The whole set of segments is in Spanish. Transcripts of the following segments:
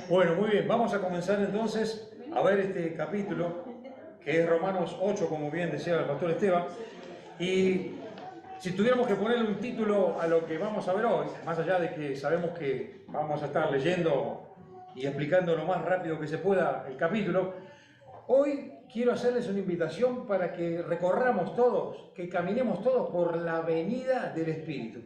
Bueno, muy bien, vamos a comenzar entonces a ver este capítulo, que es Romanos 8, como bien decía el pastor Esteban. Y si tuviéramos que ponerle un título a lo que vamos a ver hoy, más allá de que sabemos que vamos a estar leyendo y explicando lo más rápido que se pueda el capítulo, hoy quiero hacerles una invitación para que recorramos todos, que caminemos todos por la avenida del Espíritu.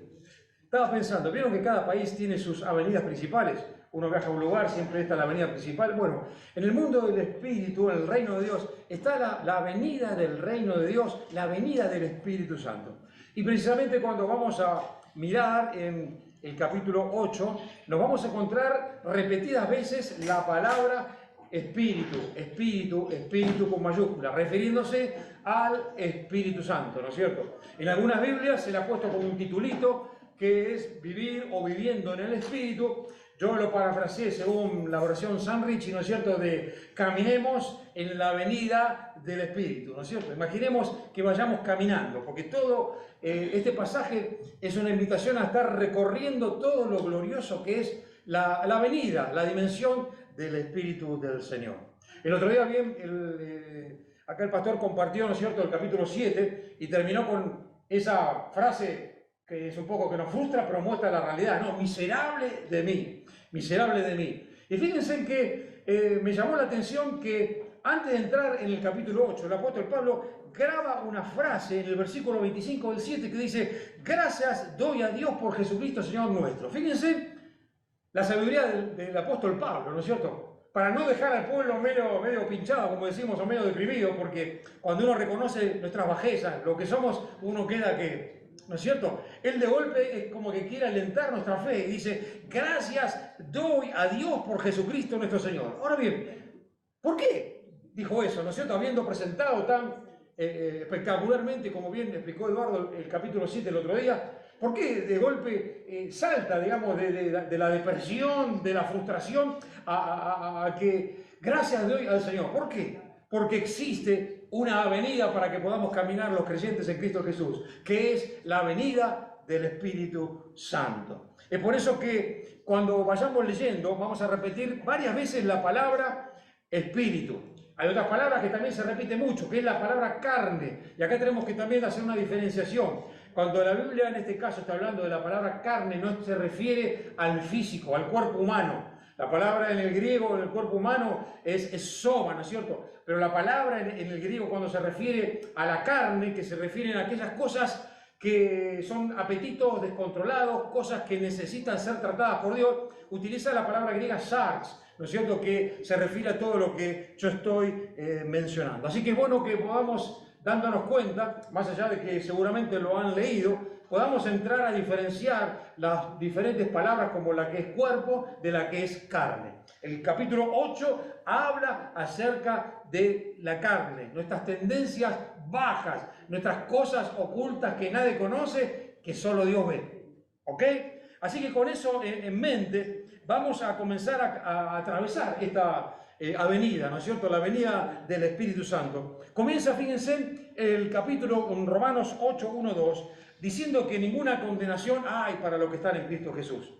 Estaba pensando, vieron que cada país tiene sus avenidas principales. Uno viaja a un lugar, siempre está la avenida principal. Bueno, en el mundo del Espíritu, en el reino de Dios, está la avenida del reino de Dios, la avenida del Espíritu Santo. Y precisamente cuando vamos a mirar en el capítulo 8, nos vamos a encontrar repetidas veces la palabra Espíritu, Espíritu, Espíritu con mayúscula, refiriéndose al Espíritu Santo, ¿no es cierto? En algunas Biblias se le ha puesto como un titulito, que es vivir o viviendo en el Espíritu. Yo lo parafraseé según la oración San Richie, ¿no es cierto?, de caminemos en la avenida del Espíritu, ¿no es cierto? Imaginemos que vayamos caminando, porque todo este pasaje es una invitación a estar recorriendo todo lo glorioso que es la avenida, la dimensión del Espíritu del Señor. El otro día bien, acá el pastor compartió, ¿no es cierto?, el capítulo 7 y terminó con esa frase que es un poco que nos frustra, pero muestra la realidad, ¿no? Miserable de mí, miserable de mí. Y fíjense en que me llamó la atención que antes de entrar en el capítulo 8, el apóstol Pablo graba una frase en el versículo 25 del 7 que dice: gracias doy a Dios por Jesucristo Señor nuestro. Fíjense la sabiduría del apóstol Pablo, ¿no es cierto? Para no dejar al pueblo medio pinchado, como decimos, o medio deprimido, porque cuando uno reconoce nuestras bajezas, lo que somos, uno queda que... ¿no es cierto? Él de golpe es como que quiere alentar nuestra fe y dice: gracias doy a Dios por Jesucristo nuestro Señor. Ahora bien, ¿por qué dijo eso? ¿No es cierto? Habiendo presentado tan espectacularmente, como bien explicó Eduardo el capítulo 7 el otro día, ¿por qué de golpe salta, digamos, de la depresión, de la frustración, a que gracias doy al Señor? ¿Por qué? Porque existe una avenida para que podamos caminar los creyentes en Cristo Jesús, que es la avenida del Espíritu Santo. Es por eso que cuando vayamos leyendo vamos a repetir varias veces la palabra Espíritu. Hay otras palabras que también se repite mucho, que es la palabra carne. Y acá tenemos que también hacer una diferenciación. Cuando la Biblia en este caso está hablando de la palabra carne, no se refiere al físico, al cuerpo humano. La palabra en el griego, en el cuerpo humano, es soma, ¿no es cierto? Pero la palabra en el griego, cuando se refiere a la carne, que se refieren a aquellas cosas que son apetitos descontrolados, cosas que necesitan ser tratadas por Dios, utiliza la palabra griega sarx, ¿no es cierto?, que se refiere a todo lo que yo estoy mencionando. Así que es bueno que podamos, dándonos cuenta, más allá de que seguramente lo han leído, podamos entrar a diferenciar las diferentes palabras como la que es cuerpo de la que es carne. El capítulo 8 habla acerca de la carne, nuestras tendencias bajas, nuestras cosas ocultas que nadie conoce, que solo Dios ve. ¿Ok? Así que con eso en mente vamos a comenzar a atravesar esta avenida, ¿no es cierto? La avenida del Espíritu Santo. Comienza, fíjense, el capítulo en Romanos 8, 1, 2, diciendo que ninguna condenación hay para los que están en Cristo Jesús.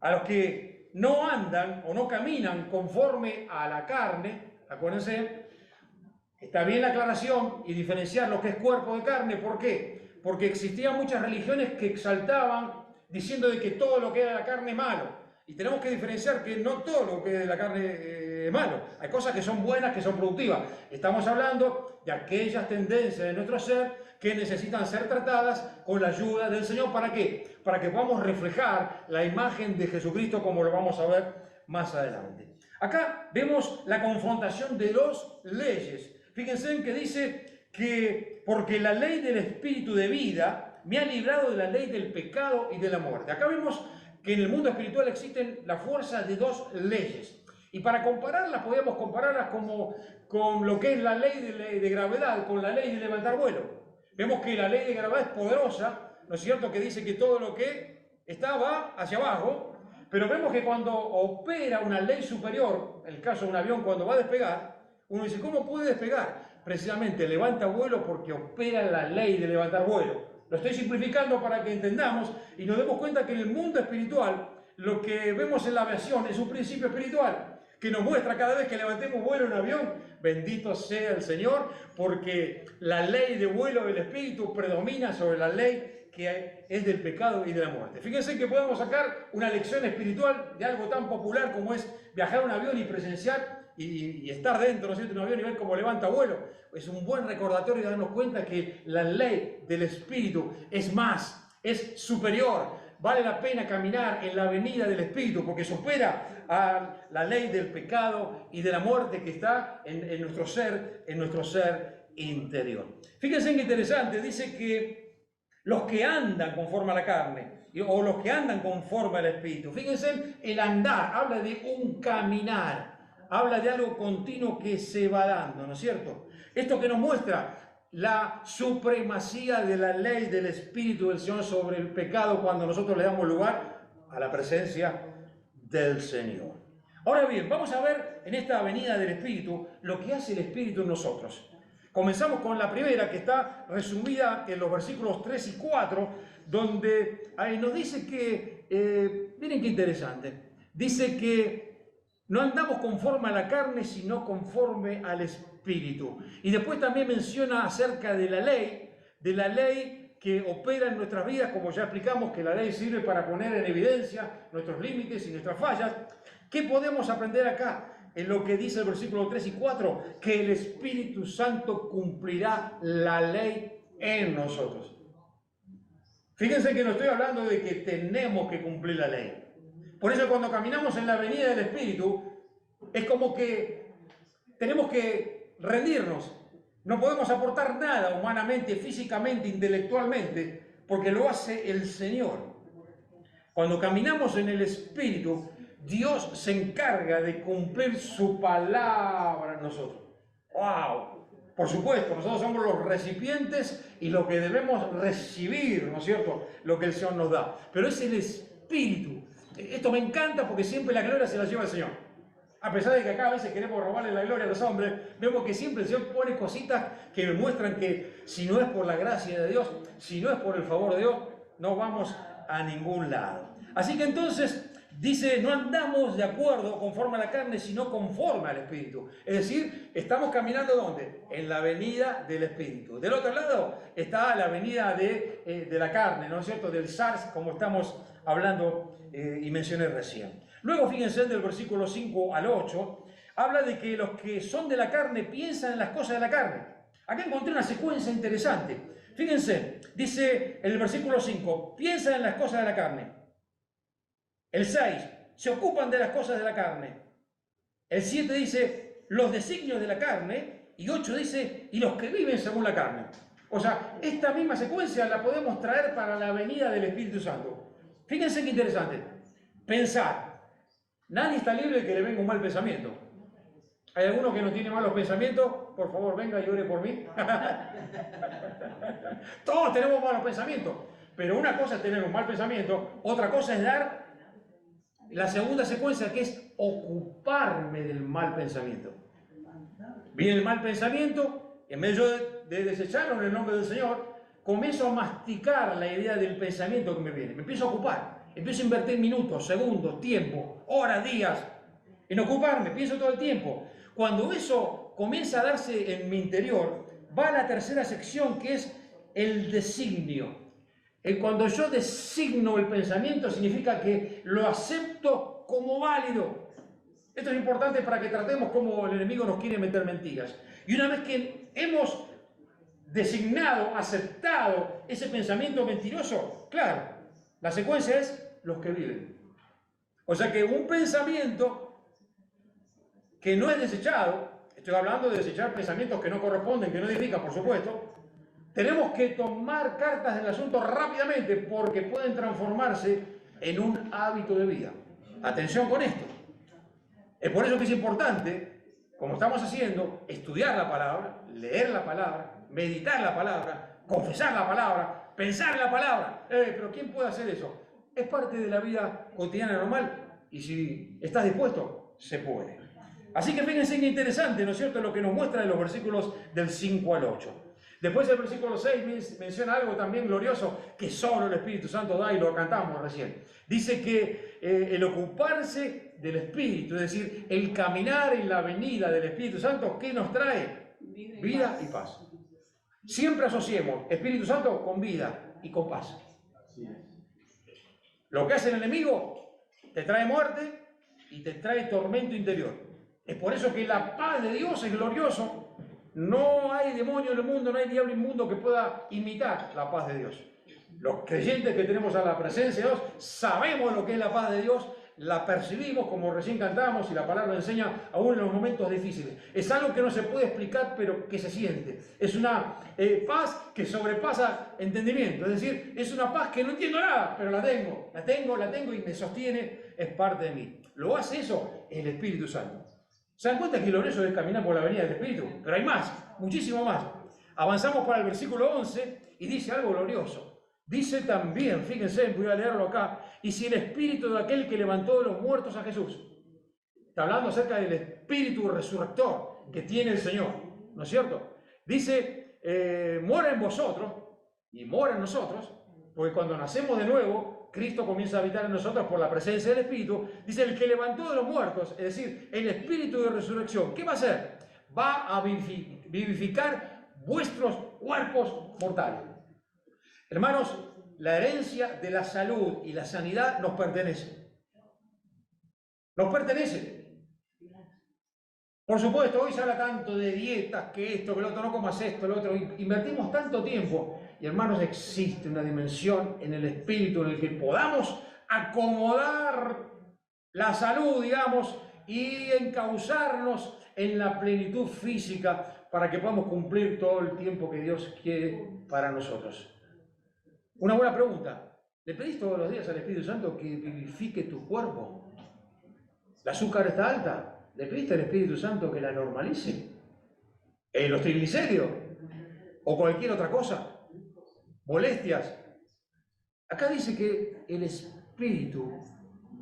A los que no andan o no caminan conforme a la carne, acuérdense, está bien la aclaración y diferenciar lo que es cuerpo de carne. ¿Por qué? Porque existían muchas religiones que exaltaban diciendo de que todo lo que era de la carne es malo. Y tenemos que diferenciar que no todo lo que es de la carne es malo. Hay cosas que son buenas, que son productivas. Estamos hablando de aquellas tendencias de nuestro ser que necesitan ser tratadas con la ayuda del Señor. ¿Para qué? Para que podamos reflejar la imagen de Jesucristo, como lo vamos a ver más adelante. Acá vemos la confrontación de dos leyes. Fíjense en que dice que porque la ley del Espíritu de vida me ha librado de la ley del pecado y de la muerte. Acá vemos que en el mundo espiritual existen la fuerza de dos leyes. Y para compararlas, podríamos compararlas con lo que es la ley de gravedad, con la ley de levantar vuelo. Vemos que la ley de gravedad es poderosa, ¿no es cierto?, que dice que todo lo que está va hacia abajo, pero vemos que cuando opera una ley superior, en el caso de un avión cuando va a despegar, uno dice: ¿cómo puede despegar? Precisamente levanta vuelo porque opera la ley de levantar vuelo. Lo estoy simplificando para que entendamos y nos demos cuenta que en el mundo espiritual lo que vemos en la aviación es un principio espiritual que nos muestra cada vez que levantemos vuelo en avión, bendito sea el Señor, porque la ley de vuelo del Espíritu predomina sobre la ley que es del pecado y de la muerte. Fíjense que podemos sacar una lección espiritual de algo tan popular como es viajar en un avión y presenciar y estar dentro, ¿no es cierto?, de un avión y ver cómo levanta vuelo. Es un buen recordatorio de darnos cuenta que la ley del Espíritu es más, es superior. Vale la pena caminar en la avenida del Espíritu porque supera a la ley del pecado y de la muerte que está en nuestro ser interior. Fíjense qué interesante, dice que los que andan conforme a la carne o los que andan conforme al Espíritu, fíjense, el andar habla de un caminar, habla de algo continuo que se va dando, ¿no es cierto? Esto que nos muestra la supremacía de la ley del Espíritu del Señor sobre el pecado cuando nosotros le damos lugar a la presencia del Señor. Ahora bien, vamos a ver en esta avenida del Espíritu lo que hace el Espíritu en nosotros. Comenzamos con la primera, que está resumida en los versículos 3 y 4, donde nos dice que, miren qué interesante, dice que no andamos conforme a la carne, sino conforme al Espíritu. Y después también menciona acerca de la ley que opera en nuestras vidas, como ya explicamos, que la ley sirve para poner en evidencia nuestros límites y nuestras fallas. ¿Qué podemos aprender acá? En lo que dice el versículo 3 y 4, que el Espíritu Santo cumplirá la ley en nosotros. Fíjense que no estoy hablando de que tenemos que cumplir la ley. Por eso cuando caminamos en la avenida del Espíritu, es como que tenemos que rendirnos. No podemos aportar nada humanamente, físicamente, intelectualmente, porque lo hace el Señor. Cuando caminamos en el Espíritu, Dios se encarga de cumplir su palabra en nosotros. ¡Wow! Por supuesto, nosotros somos los recipientes y lo que debemos recibir, ¿no es cierto?, lo que el Señor nos da. Pero es el Espíritu. Esto me encanta porque siempre la gloria se la lleva el Señor. A pesar de que acá a veces queremos robarle la gloria a los hombres, vemos que siempre el Señor pone cositas que muestran que si no es por la gracia de Dios, si no es por el favor de Dios, no vamos a ningún lado. Así que entonces dice, no andamos de acuerdo conforme a la carne, sino conforme al Espíritu. Es decir, estamos caminando ¿dónde? En la avenida del Espíritu. Del otro lado está la avenida de la carne, ¿no es cierto?, del SARS, como estamos hablando y mencioné recién. Luego, fíjense, del versículo 5 al 8, habla de que los que son de la carne piensan en las cosas de la carne. Acá encontré una secuencia interesante. Fíjense, dice en el versículo 5, piensan en las cosas de la carne. El 6, se ocupan de las cosas de la carne. El 7 dice, los designios de la carne. Y 8 dice, y los que viven según la carne. O sea, esta misma secuencia la podemos traer para la venida del Espíritu Santo. Fíjense qué interesante. Pensar. Nadie está libre de que le venga un mal pensamiento. ¿Hay alguno que no tiene malos pensamientos? Por favor, venga y ore por mí. Todos tenemos malos pensamientos. Pero una cosa es tener un mal pensamiento, otra cosa es dar la segunda secuencia, que es ocuparme del mal pensamiento. Viene el mal pensamiento, en vez de desecharlo en el nombre del Señor, comienzo a masticar la idea del pensamiento que me viene. Me empiezo a ocupar. Empiezo a invertir minutos, segundos, tiempo, horas, días, en ocuparme, pienso todo el tiempo. Cuando eso comienza a darse en mi interior, va a la tercera sección, que es el designio. Cuando yo designo el pensamiento, significa que lo acepto como válido. Esto es importante para que tratemos cómo el enemigo nos quiere meter mentiras. Y una vez que hemos designado, aceptado ese pensamiento mentiroso, claro, la secuencia es los que viven. O sea que un pensamiento que no es desechado, estoy hablando de desechar pensamientos que no corresponden, que no edifican, por supuesto, tenemos que tomar cartas del asunto rápidamente porque pueden transformarse en un hábito de vida. Atención con esto. Es por eso que es importante, como estamos haciendo, estudiar la palabra, leer la palabra, meditar la palabra, confesar la palabra, pensar en la palabra. Pero ¿quién puede hacer eso? Es parte de la vida cotidiana normal y si estás dispuesto, se puede. Así que fíjense qué interesante, ¿no es cierto?, lo que nos muestra en los versículos del 5 al 8. Después el versículo 6 menciona algo también glorioso que solo el Espíritu Santo da y lo cantamos recién. Dice que el ocuparse del Espíritu, es decir, el caminar en la venida del Espíritu Santo, ¿qué nos trae? Vida y paz. Siempre asociemos Espíritu Santo con vida y con paz. Lo que hace el enemigo te trae muerte y te trae tormento interior. Es por eso que la paz de Dios es glorioso. No hay demonio en el mundo, no hay diablo inmundo que pueda imitar la paz de Dios. Los creyentes que tenemos a la presencia de Dios sabemos lo que es la paz de Dios, la percibimos como recién cantamos y la palabra enseña aún en los momentos difíciles. Es algo que no se puede explicar pero que se siente. Es una paz que sobrepasa entendimiento. Es decir, es una paz que no entiendo nada, pero la tengo y me sostiene, es parte de mí. ¿Lo hace eso? El Espíritu Santo. ¿Se dan cuenta que glorioso es caminar por la avenida del Espíritu? Pero hay más, muchísimo más. Avanzamos para el versículo 11 y dice algo glorioso. Dice también, fíjense, voy a leerlo acá, y si el espíritu de aquel que levantó de los muertos a Jesús, está hablando acerca del espíritu resurrector que tiene el Señor, ¿no es cierto? Dice, mora en vosotros y mora en nosotros, porque cuando nacemos de nuevo, Cristo comienza a habitar en nosotros por la presencia del Espíritu. Dice, el que levantó de los muertos, es decir, el espíritu de resurrección, ¿qué va a hacer? Va a vivificar vuestros cuerpos mortales. Hermanos, la herencia de la salud y la sanidad nos pertenece. Nos pertenece. Por supuesto, hoy se habla tanto de dietas, que esto, que lo otro, no comas esto, lo otro. Invertimos tanto tiempo. Y hermanos, existe una dimensión en el espíritu en el que podamos acomodar la salud, digamos, y encauzarnos en la plenitud física para que podamos cumplir todo el tiempo que Dios quiere para nosotros. Una buena pregunta. ¿Le pedís todos los días al Espíritu Santo que vivifique tu cuerpo? ¿El azúcar está alta? ¿Le pediste al Espíritu Santo que la normalice? ¿Los triglicéridos? ¿O cualquier otra cosa? ¿Molestias? Acá dice que el Espíritu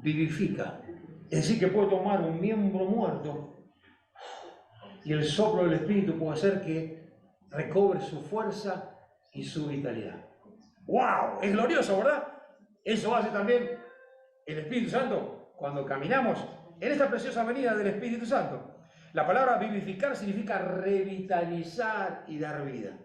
vivifica. Es decir, que puede tomar un miembro muerto y el soplo del Espíritu puede hacer que recobre su fuerza y su vitalidad. ¡Wow! Es glorioso, ¿verdad? Eso hace también el Espíritu Santo cuando caminamos en esta preciosa avenida del Espíritu Santo. La palabra vivificar significa revitalizar y dar vida.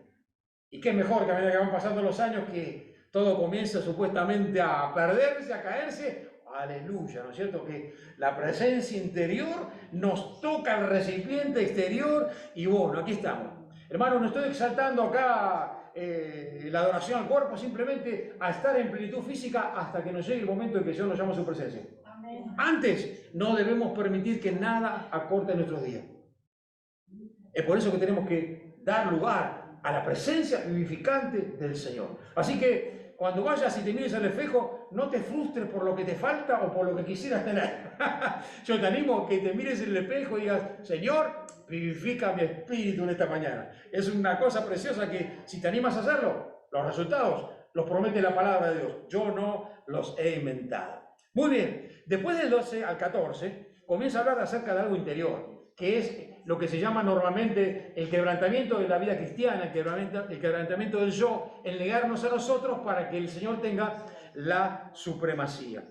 Y qué mejor que a medida que van pasando los años que todo comienza supuestamente a perderse, a caerse. Aleluya, ¿no es cierto? Que la presencia interior nos toca el recipiente exterior y bueno, aquí estamos. Hermano, no estoy exaltando acá la adoración al cuerpo, simplemente a estar en plenitud física hasta que nos llegue el momento en que Dios nos llama a su presencia. Amén. Antes no debemos permitir que nada acorte nuestros días. Es por eso que tenemos que dar lugar a la presencia vivificante del Señor. Así que cuando vayas y te mires al espejo, no te frustres por lo que te falta o por lo que quisieras tener. Yo te animo a que te mires en el espejo y digas, Señor, vivifica mi espíritu en esta mañana. Es una cosa preciosa que si te animas a hacerlo, los resultados los promete la palabra de Dios. Yo no los he inventado. Muy bien, después del 12 al 14, comienza a hablar acerca de algo interior, que es lo que se llama normalmente el quebrantamiento de la vida cristiana, el quebrantamiento del yo, el negarnos a nosotros para que el Señor tenga la supremacía.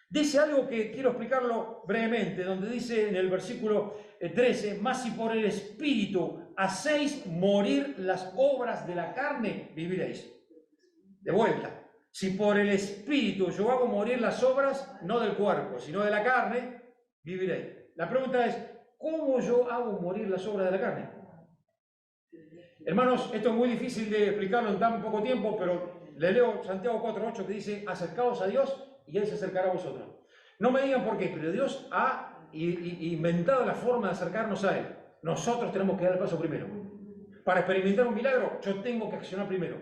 Dice algo que quiero explicarlo brevemente, donde dice en el versículo 13, mas si por el Espíritu hacéis morir las obras de la carne, viviréis. De vuelta, si por el Espíritu yo hago morir las obras, no del cuerpo, sino de la carne, viviréis. La pregunta es, ¿cómo yo hago morir las obras de la carne? Hermanos, esto es muy difícil de explicarlo en tan poco tiempo, pero le leo Santiago 4:8 que dice, acercaos a Dios y Él se acercará a vosotros. No me digan por qué, pero Dios ha inventado la forma de acercarnos a Él. Nosotros tenemos que dar el paso primero. Para experimentar un milagro, yo tengo que accionar primero.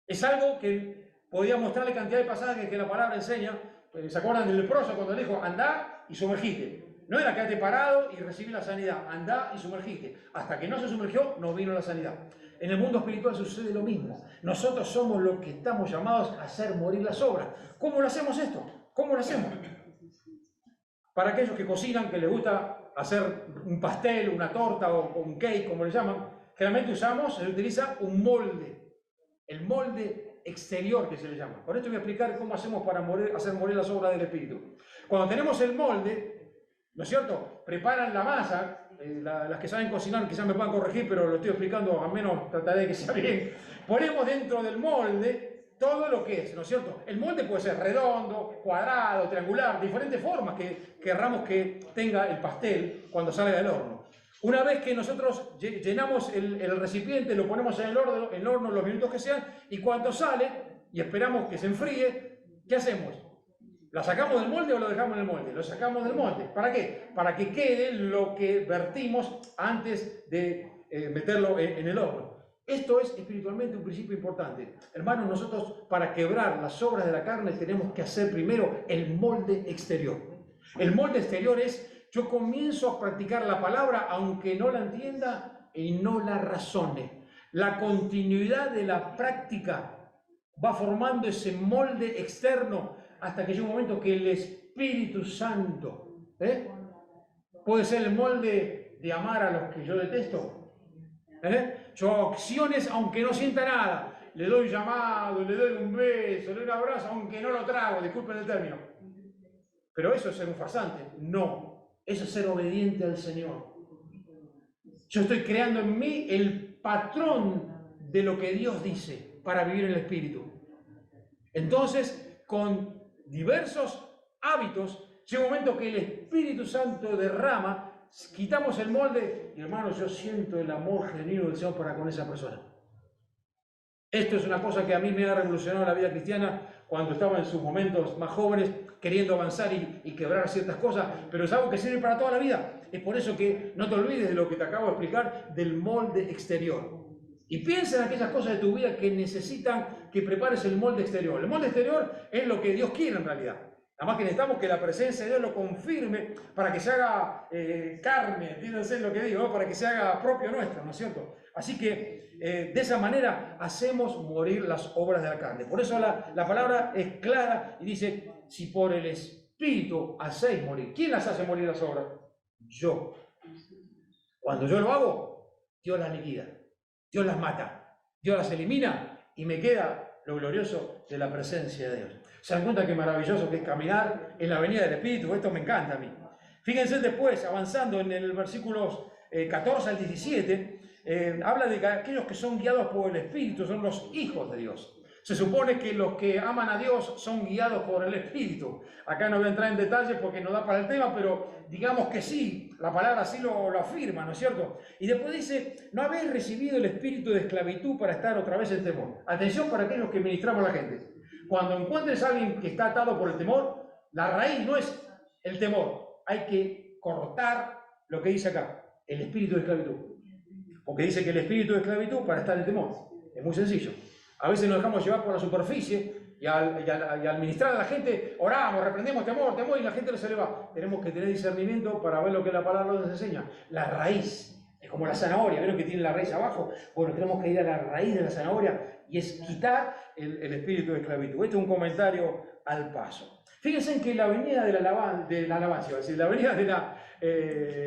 Es algo que podía mostrarle cantidad de pasajes que la palabra enseña. ¿Se acuerdan del leproso cuando dijo, andá y sumergite? No era quedarte parado y recibir la sanidad. Andá y sumergite. Hasta que no se sumergió, no vino la sanidad. En el mundo espiritual sucede lo mismo. Nosotros somos los que estamos llamados a hacer morir las obras. ¿Cómo lo hacemos esto? ¿Cómo lo hacemos? Para aquellos que cocinan, que les gusta hacer un pastel, una torta o un cake, como le llaman, generalmente se utiliza un molde, el molde exterior que se le llama. Con esto voy a explicar cómo hacemos para hacer morir las obras del Espíritu. Cuando tenemos el molde, ¿no es cierto? Preparan la masa, las que saben cocinar quizás me puedan corregir, pero lo estoy explicando, al menos trataré de que sea bien. Ponemos dentro del molde todo lo que es, ¿no es cierto? El molde puede ser redondo, cuadrado, triangular, diferentes formas que querramos que tenga el pastel cuando salga del horno. Una vez que nosotros llenamos el recipiente, lo ponemos en el horno los minutos que sean, y cuando sale, y esperamos que se enfríe, ¿qué hacemos? ¿La sacamos del molde o lo dejamos en el molde? Lo sacamos del molde. ¿Para qué? Para que quede lo que vertimos antes de meterlo en el horno. Esto es espiritualmente un principio importante. Hermanos, nosotros para quebrar las obras de la carne tenemos que hacer primero el molde exterior. El molde exterior es: yo comienzo a practicar la palabra aunque no la entienda y no la razone. La continuidad de la práctica va formando ese molde externo hasta que llega un momento que el Espíritu Santo, puede ser el molde de amar a los que yo detesto. Yo hago acciones aunque no sienta nada. Le doy un llamado, le doy un beso, le doy un abrazo aunque no lo trago, disculpen el término. Pero eso es ser un farsante. No, eso es ser obediente al Señor. Yo estoy creando en mí el patrón de lo que Dios dice para vivir en el Espíritu. Entonces, con diversos hábitos, llega un momento que el Espíritu Santo derrama, quitamos el molde y, hermanos, yo siento el amor genuino del Señor para con esa persona. Esto es una cosa que a mí me ha revolucionado la vida cristiana cuando estaba en sus momentos más jóvenes, queriendo avanzar y quebrar ciertas cosas, pero es algo que sirve para toda la vida. Es por eso que no te olvides de lo que te acabo de explicar del molde exterior. Y piensa en aquellas cosas de tu vida que necesitan que prepares el molde exterior. El molde exterior es lo que Dios quiere en realidad. Nada más que necesitamos que la presencia de Dios lo confirme para que se haga carne, entiéndanse lo que digo, ¿no? Para que se haga propio nuestro, ¿no es cierto? Así que de esa manera hacemos morir las obras de la carne. Por eso la palabra es clara y dice: si por el Espíritu hacéis morir. ¿Quién las hace morir las obras? Yo. Cuando yo lo hago, Dios las liquida. Dios las mata, Dios las elimina y me queda lo glorioso de la presencia de Dios. ¿Se dan cuenta qué maravilloso que es caminar en la avenida del Espíritu? Esto me encanta a mí. Fíjense después, avanzando en el versículos 14 al 17, habla de que aquellos que son guiados por el Espíritu son los hijos de Dios. Se supone que los que aman a Dios son guiados por el Espíritu. Acá no voy a entrar en detalles porque no da para el tema, pero digamos que sí, la palabra así lo afirma, ¿no es cierto? Y después dice: no habéis recibido el espíritu de esclavitud para estar otra vez en temor. Atención para aquellos que ministramos a la gente. Cuando encuentres a alguien que está atado por el temor, la raíz no es el temor. Hay que cortar lo que dice acá, el espíritu de esclavitud. Porque dice que el espíritu de esclavitud para estar en temor. Es muy sencillo. A veces nos dejamos llevar por la superficie y al ministrar a la gente, oramos, reprendemos temor, y la gente no se le va. Tenemos que tener discernimiento para ver lo que la palabra nos enseña. La raíz, es como la zanahoria, ¿ven que tiene la raíz abajo? Bueno, tenemos que ir a la raíz de la zanahoria y es quitar el espíritu de esclavitud. Este es un comentario al paso. Fíjense en que la venida de la alabanza, es decir, la venida de la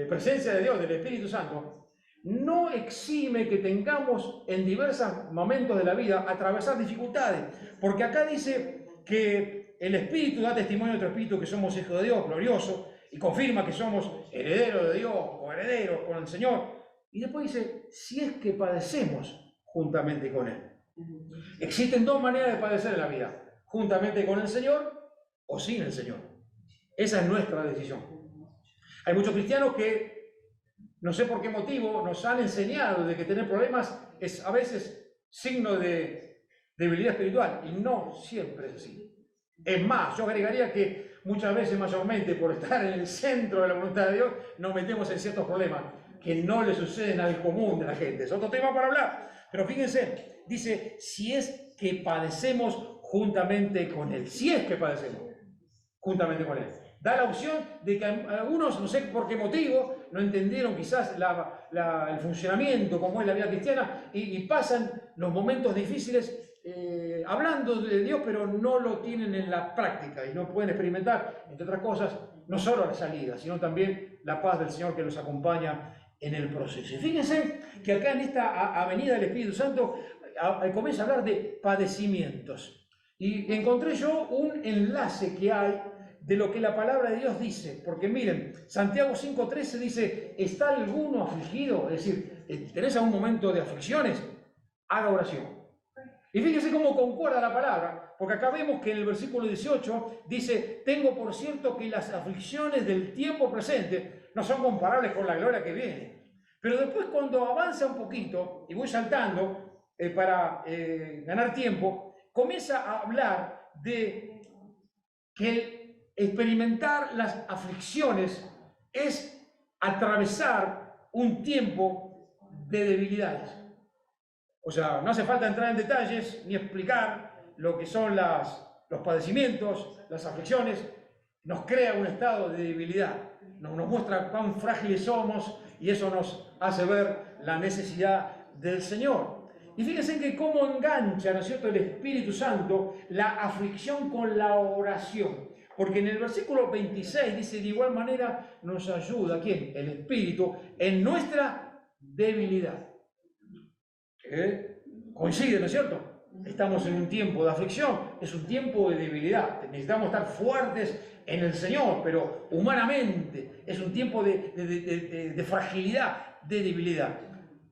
presencia de Dios, del Espíritu Santo, no exime que tengamos en diversos momentos de la vida atravesar dificultades, porque acá dice que el Espíritu da testimonio a nuestro Espíritu que somos hijos de Dios, glorioso, y confirma que somos herederos de Dios, o herederos con el Señor, y después dice: si es que padecemos juntamente con Él. Existen dos maneras de padecer en la vida: juntamente con el Señor o sin el Señor. Esa es nuestra decisión. Hay muchos cristianos que no sé por qué motivo nos han enseñado de que tener problemas es a veces signo de debilidad espiritual, y no siempre es así. Es más, yo agregaría que muchas veces, mayormente por estar en el centro de la voluntad de Dios, nos metemos en ciertos problemas que no le suceden al común de la gente. Es otro tema para hablar. Pero fíjense, dice: si es que padecemos juntamente con Él. Si es que padecemos juntamente con Él. Da la opción de que algunos, no sé por qué motivo, no entendieron quizás el funcionamiento como es la vida cristiana y pasan los momentos difíciles hablando de Dios, pero no lo tienen en la práctica y no pueden experimentar, entre otras cosas, no solo la salida, sino también la paz del Señor que los acompaña en el proceso. Y fíjense que acá en esta avenida del Espíritu Santo comienza a hablar de padecimientos. Y encontré yo un enlace que hay de lo que la palabra de Dios dice. Porque miren, Santiago 5:13 dice, ¿está alguno afligido? Es decir, ¿tenés algún momento de aflicciones? Haga oración. Y fíjense cómo concuerda la palabra, porque acá vemos que en el versículo 18 dice, tengo por cierto que las aflicciones del tiempo presente no son comparables con la gloria que viene. Pero después cuando avanza un poquito, y voy saltando para ganar tiempo, comienza a hablar de que experimentar las aflicciones es atravesar un tiempo de debilidades. O sea, no hace falta entrar en detalles ni explicar lo que son los padecimientos, las aflicciones. Nos crea un estado de debilidad, nos muestra cuán frágiles somos y eso nos hace ver la necesidad del Señor. Y fíjense que cómo engancha, ¿no es cierto?, el Espíritu Santo la aflicción con la oración. Porque en el versículo 26 dice, de igual manera nos ayuda, ¿quién? El Espíritu, en nuestra debilidad. Coincide, ¿no es cierto? Estamos en un tiempo de aflicción, es un tiempo de debilidad. Necesitamos estar fuertes en el Señor, pero humanamente es un tiempo de fragilidad, de debilidad.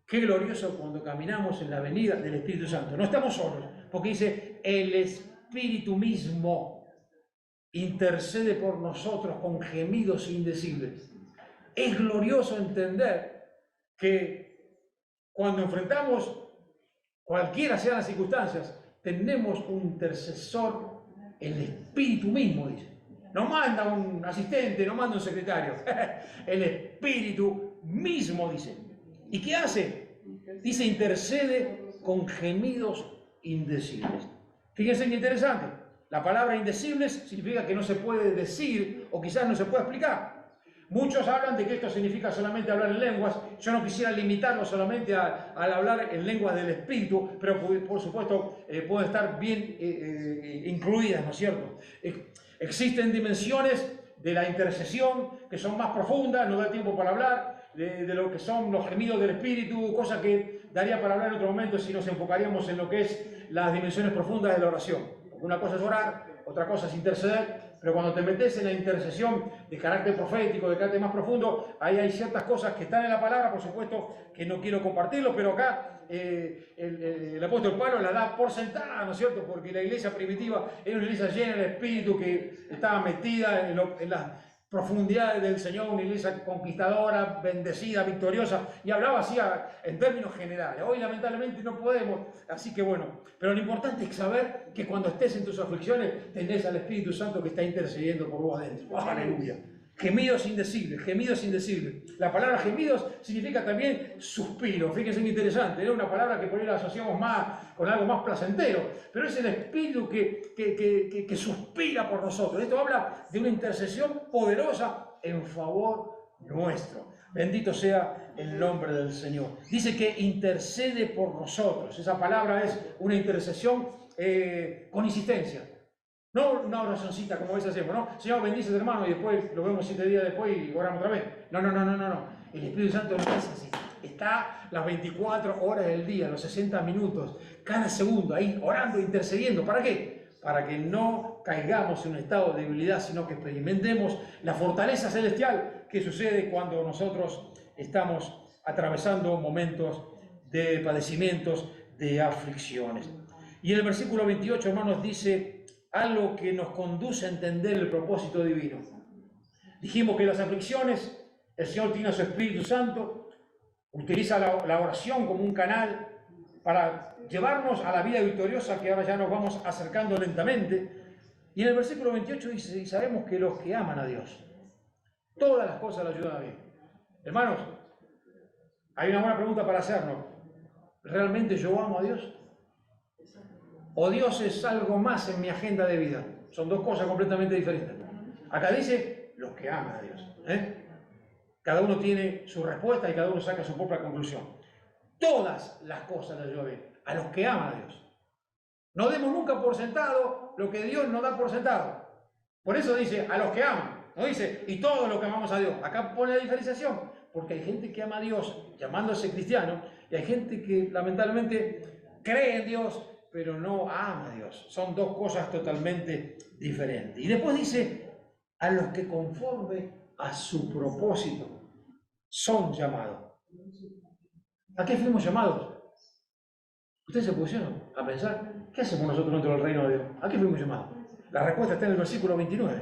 Qué glorioso cuando caminamos en la avenida del Espíritu Santo. No estamos solos, porque dice, el Espíritu mismo intercede por nosotros con gemidos indecibles. Es glorioso entender que cuando enfrentamos cualquiera sean las circunstancias, tenemos un intercesor, el Espíritu mismo, dice. No manda un asistente, no manda un secretario. El Espíritu mismo, dice. ¿Y qué hace? Dice, intercede con gemidos indecibles. Fíjense qué interesante. La palabra indecibles significa que no se puede decir o quizás no se puede explicar. Muchos hablan de que esto significa solamente hablar en lenguas. Yo no quisiera limitarlo solamente al hablar en lenguas del Espíritu, pero por supuesto pueden estar bien incluidas, ¿no es cierto? Existen dimensiones de la intercesión que son más profundas, no da tiempo para hablar, de lo que son los gemidos del Espíritu, cosa que daría para hablar en otro momento si nos enfocaríamos en lo que es las dimensiones profundas de la oración. Una cosa es orar, otra cosa es interceder. Pero cuando te metes en la intercesión de carácter profético, de carácter más profundo, ahí hay ciertas cosas que están en la palabra, por supuesto, que no quiero compartirlo, pero acá el apóstol Pablo la da por sentada, ¿no es cierto? Porque la iglesia primitiva era una iglesia llena del Espíritu que estaba metida en las profundidades del Señor, una iglesia conquistadora, bendecida, victoriosa, y hablaba así en términos generales. Hoy lamentablemente no podemos, así que bueno, pero lo importante es saber que cuando estés en tus aflicciones tenés al Espíritu Santo que está intercediendo por vos adentro. ¡Oh, aleluya! Gemidos indecibles, gemidos indecibles. La palabra gemidos significa también suspiro. Fíjense qué interesante, ¿no? Una palabra que por ahí la asociamos más con algo más placentero, pero es el Espíritu que suspira por nosotros. Esto habla de una intercesión poderosa en favor nuestro. Bendito sea el nombre del Señor. Dice que intercede por nosotros. Esa palabra es una intercesión con insistencia. No una oracioncita como a veces hacemos, ¿no? Señor, bendice al hermano y después lo vemos 7 días después y oramos otra vez. No. El Espíritu Santo no es así. Está las 24 horas del día, los 60 minutos, cada segundo ahí orando, intercediendo. ¿Para qué? Para que no caigamos en un estado de debilidad, sino que experimentemos la fortaleza celestial que sucede cuando nosotros estamos atravesando momentos de padecimientos, de aflicciones. Y en el versículo 28, hermanos, dice algo que nos conduce a entender el propósito divino. Dijimos que las aflicciones, el Señor tiene a su Espíritu Santo, utiliza la oración como un canal para llevarnos a la vida victoriosa que ahora ya nos vamos acercando lentamente. Y en el versículo 28 dice, y sabemos que los que aman a Dios, todas las cosas le ayudan a bien. Hermanos, hay una buena pregunta para hacernos. ¿Realmente yo amo a Dios? ¿O Dios es algo más en mi agenda de vida? Son dos cosas completamente diferentes. Acá dice los que aman a Dios. Cada uno tiene su respuesta y cada uno saca su propia conclusión. Todas las cosas le ayudan bien a los que aman a Dios. No demos nunca por sentado lo que Dios nos da por sentado. Por eso dice a los que aman. No dice, y todos los que amamos a Dios. Acá pone la diferenciación, porque hay gente que ama a Dios llamándose cristiano, y hay gente que lamentablemente cree en Dios, pero no ama a Dios. Son dos cosas totalmente diferentes. Y después dice, a los que conforme a su propósito son llamados. ¿A qué fuimos llamados? Ustedes se pusieron a pensar, ¿qué hacemos nosotros dentro del reino de Dios? ¿A qué fuimos llamados? La respuesta está en el versículo 29,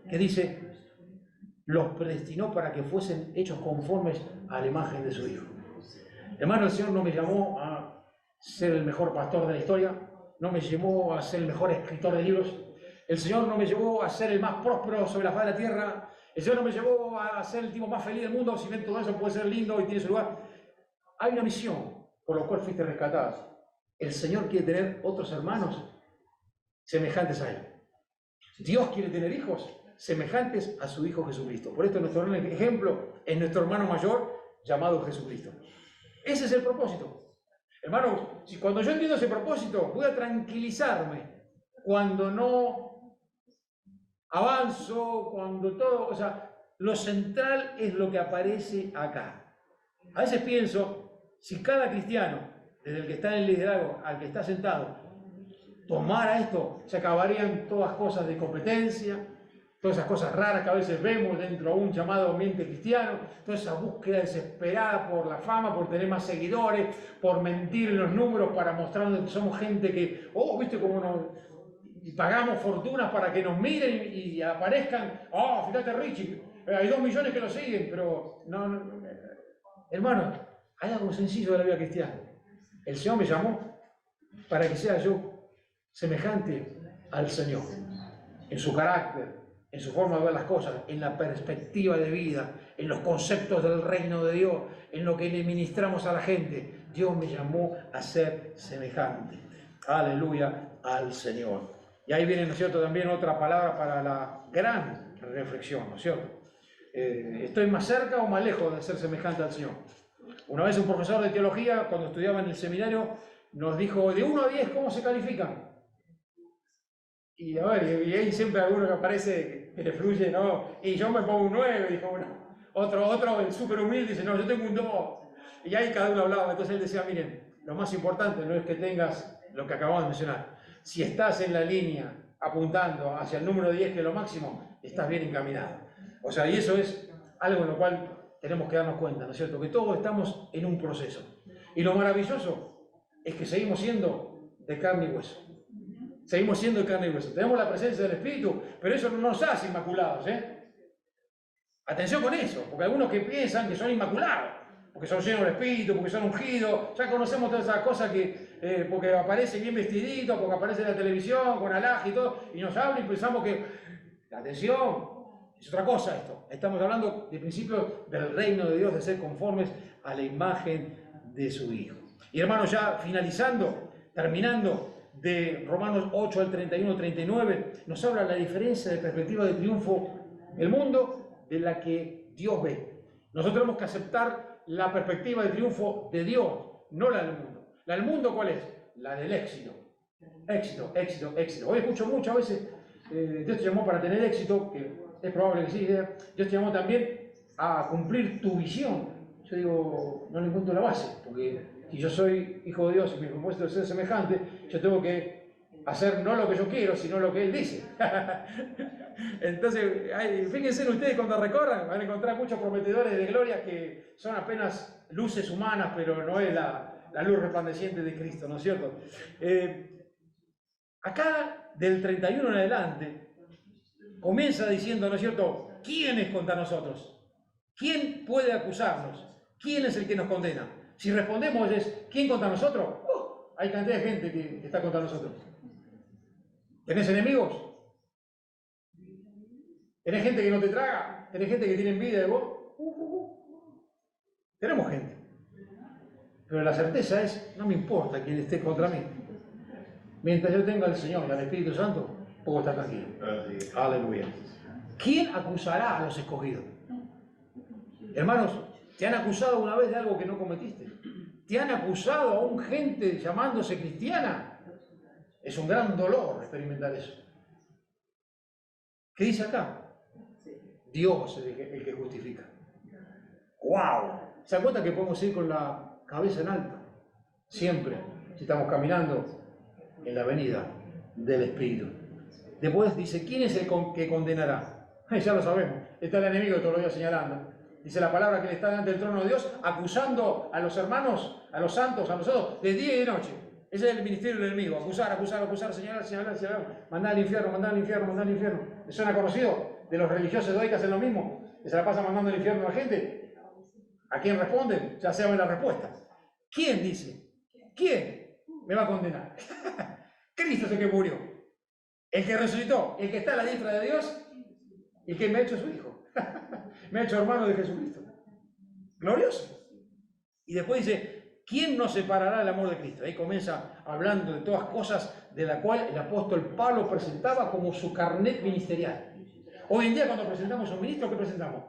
que dice, los predestinó para que fuesen hechos conformes a la imagen de su Hijo. Hermano, el Señor no me llamó a ser el mejor pastor de la historia, no me llevó a ser el mejor escritor de libros, el Señor no me llevó a ser el más próspero sobre la faz de la tierra, el Señor no me llevó a ser el tipo más feliz del mundo, si bien todo eso puede ser lindo y tiene su lugar. Hay una misión por la cual fuiste rescatados. El Señor quiere tener otros hermanos semejantes a Él. Dios quiere tener hijos semejantes a su Hijo Jesucristo. Por esto nuestro gran ejemplo es nuestro hermano mayor llamado Jesucristo. Ese es el propósito. Hermanos, si cuando yo entiendo ese propósito, voy a tranquilizarme cuando no avanzo, cuando todo, o sea, lo central es lo que aparece acá. A veces pienso, si cada cristiano, desde el que está en el liderazgo al que está sentado, tomara esto, se acabarían todas cosas de competencia, todas esas cosas raras que a veces vemos dentro de un llamado ambiente cristiano, toda esa búsqueda desesperada por la fama, por tener más seguidores, por mentir en los números para mostrarnos que somos gente que, viste cómo nos y pagamos fortunas para que nos miren y aparezcan, fíjate Richie, hay 2 millones que lo siguen, pero no. Hermano, hay algo sencillo de la vida cristiana. El Señor me llamó para que sea yo semejante al Señor, en su carácter, en su forma de ver las cosas, en la perspectiva de vida, en los conceptos del reino de Dios, en lo que le ministramos a la gente. Dios me llamó a ser semejante. Aleluya al Señor. Y ahí viene, ¿no es cierto?, también otra palabra para la gran reflexión, ¿no es cierto? ¿Estoy más cerca o más lejos de ser semejante al Señor? Una vez un profesor de teología, cuando estudiaba en el seminario, nos dijo, de 1 a 10, ¿cómo se califican? Y a ver, y ahí siempre alguno que aparece que le fluye, ¿no? Y yo me pongo un 9, dijo, bueno. Otro, el súper humilde, dice, no, yo tengo un 2. Y ahí cada uno hablaba. Entonces él decía, miren, lo más importante no es que tengas lo que acabamos de mencionar. Si estás en la línea apuntando hacia el número 10, que es lo máximo, estás bien encaminado. O sea, y eso es algo en lo cual tenemos que darnos cuenta, ¿no es cierto? Que todos estamos en un proceso. Y lo maravilloso es que seguimos siendo de carne y hueso. Seguimos siendo de carne y hueso. Tenemos la presencia del Espíritu, pero eso no nos hace inmaculados, Atención con eso, porque algunos que piensan que son inmaculados, porque son llenos del Espíritu, porque son ungidos, ya conocemos todas esas cosas que, porque aparece bien vestidito, porque aparece en la televisión, con alhaja y todo, y nos habla y pensamos que, atención, es otra cosa esto. Estamos hablando del principio del reino de Dios, de ser conformes a la imagen de su Hijo. Y hermanos, ya finalizando, terminando, de Romanos 8 al 31-39, nos habla la diferencia de perspectiva de triunfo del mundo de la que Dios ve. Nosotros tenemos que aceptar la perspectiva de triunfo de Dios, no la del mundo. ¿La del mundo cuál es? La del éxito. Éxito, éxito, éxito. Hoy escucho muchas veces, Dios te llamó para tener éxito, que es probable que sí, Dios te llamó también a cumplir tu visión. Yo digo, no le encuentro la base, porque si yo soy hijo de Dios y mi propósito es ser semejante, yo tengo que hacer no lo que yo quiero, sino lo que Él dice. Entonces, fíjense ustedes cuando recorran, van a encontrar muchos prometedores de gloria que son apenas luces humanas, pero no es la luz resplandeciente de Cristo, ¿no es cierto? Acá, del 31 en adelante, comienza diciendo, ¿no es cierto?, ¿quién es contra nosotros? ¿Quién puede acusarnos? ¿Quién es el que nos condena? Si respondemos es, ¿quién contra nosotros? Hay cantidad de gente que está contra nosotros. ¿Tenés enemigos? ¿Tenés gente que no te traga? ¿Tenés gente que tiene envidia de vos? Tenemos gente. Pero la certeza es, no me importa quién esté contra mí. Mientras yo tenga al Señor y al Espíritu Santo, puedo estar tranquilo. Aleluya. ¿Quién acusará a los escogidos? Hermanos, ¿te han acusado una vez de algo que no cometiste? ¿Te han acusado aún gente llamándose cristiana? Es un gran dolor experimentar eso. ¿Qué dice acá? Dios es el que justifica. ¡Wow! ¿Se dan cuenta que podemos ir con la cabeza en alto? Siempre, si estamos caminando en la avenida del Espíritu. Después dice, ¿quién es el que condenará? Ya lo sabemos, está el enemigo todos los días señalando. Dice la palabra que le está delante del trono de Dios, acusando a los hermanos, a los santos, a nosotros, de día y de noche. Ese es el ministerio del enemigo, acusar, acusar, acusar, señalar, señalar, señalar, mandar al infierno, mandar al infierno, mandar al infierno. ¿Les suena conocido? De los religiosos de hoy que hacen lo mismo, que se la pasan mandando al infierno a la gente. ¿A quién responden? Ya saben la respuesta. ¿Quién dice? ¿Quién me va a condenar? Cristo es el que murió, el que resucitó, el que está a la diestra de Dios y que me ha hecho su hijo. Me ha hecho hermano de Jesucristo. Glorioso. Y después dice, ¿quién nos separará del amor de Cristo? Ahí comienza hablando de todas cosas de la cual el apóstol Pablo presentaba como su carnet ministerial. Hoy en día cuando presentamos a un ministro, ¿qué presentamos?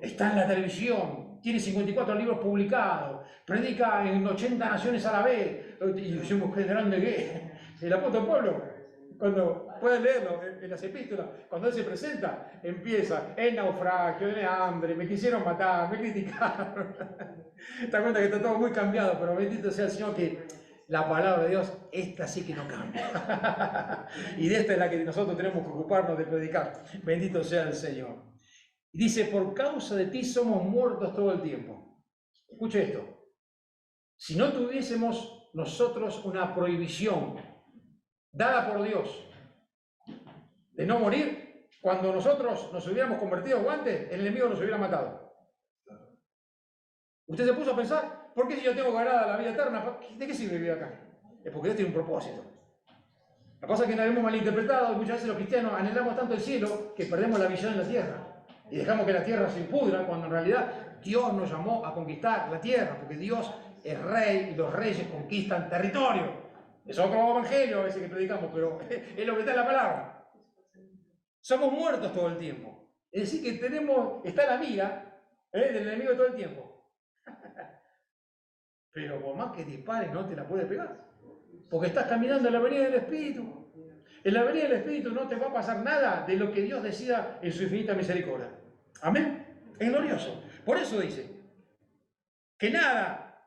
Está en la televisión, tiene 54 libros publicados, predica en 80 naciones a la vez, y decimos, qué grande que es. El apóstol Pablo, cuando pueden leerlo en las epístolas, cuando él se presenta, empieza, en naufragio, en hambre, me quisieron matar, me criticaron. Te das cuenta que está todo muy cambiado, pero bendito sea el Señor que la palabra de Dios, esta sí que no cambia. Y de esta es la que nosotros tenemos que ocuparnos de predicar. Bendito sea el Señor. Y dice, por causa de ti somos muertos todo el tiempo. Escuche esto. Si no tuviésemos nosotros una prohibición dada por Dios de no morir, cuando nosotros nos hubiéramos convertido antes, el enemigo nos hubiera matado. Usted se puso a pensar, ¿por qué si yo tengo ganada la vida eterna? ¿De qué sirve vivir acá? Es porque Dios tiene un propósito. La cosa es que nos hemos malinterpretado, y muchas veces los cristianos anhelamos tanto el cielo que perdemos la visión en la tierra. Y dejamos que la tierra se impudra, cuando en realidad Dios nos llamó a conquistar la tierra, porque Dios es rey y los reyes conquistan territorio. Es otro evangelio a veces que predicamos, pero es lo que está en la palabra. Somos muertos todo el tiempo. Es decir, que está la mira del enemigo todo el tiempo. Pero por más que dispares, no te la puede pegar. Porque estás caminando en la avenida del Espíritu. En la avenida del Espíritu no te va a pasar nada de lo que Dios decida en su infinita misericordia. Amén. Es glorioso. Por eso dice que nada,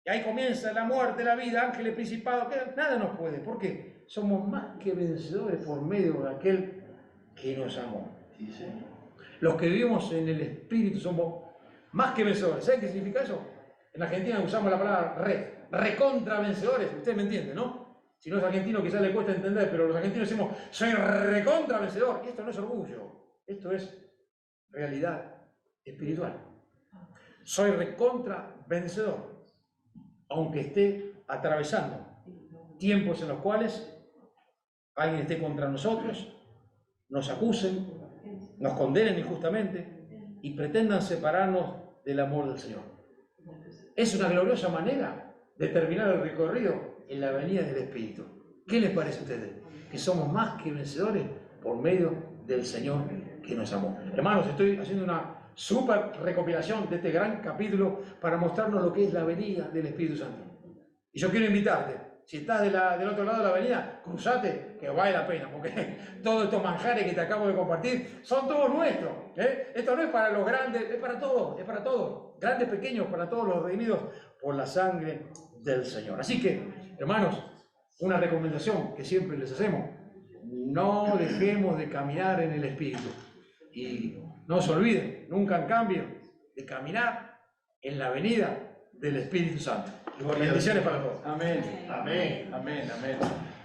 y ahí comienza la muerte, la vida, ángeles, principados, que nada nos puede. ¿Por qué? Somos más que vencedores por medio de aquel que nos amó. Los que vivimos en el Espíritu somos más que vencedores. ¿Saben qué significa eso? En Argentina usamos la palabra recontra vencedores. Ustedes me entienden, ¿no? Si no es argentino quizás le cuesta entender, pero los argentinos decimos, soy recontra vencedor. Y esto no es orgullo, esto es realidad espiritual. Soy recontra vencedor, aunque esté atravesando tiempos en los cuales alguien esté contra nosotros, nos acusen, nos condenen injustamente y pretendan separarnos del amor del Señor. Es una gloriosa manera de terminar el recorrido en la avenida del Espíritu. ¿Qué les parece a ustedes? Que somos más que vencedores por medio del Señor que nos amó. Hermanos, estoy haciendo una súper recopilación de este gran capítulo para mostrarnos lo que es la avenida del Espíritu Santo. Y yo quiero invitarte, si estás del otro lado de la avenida, cruzate, que vale la pena, porque todos estos manjares que te acabo de compartir son todos nuestros. Esto no es para los grandes, es para todos, es para todos. Grandes, pequeños, para todos los redimidos por la sangre del Señor. Así que, hermanos, una recomendación que siempre les hacemos: no dejemos de caminar en el Espíritu. Y no se olviden, nunca en cambio, de caminar en la avenida del Espíritu Santo. Y bendiciones para todos. Amén, amén, amén, amén.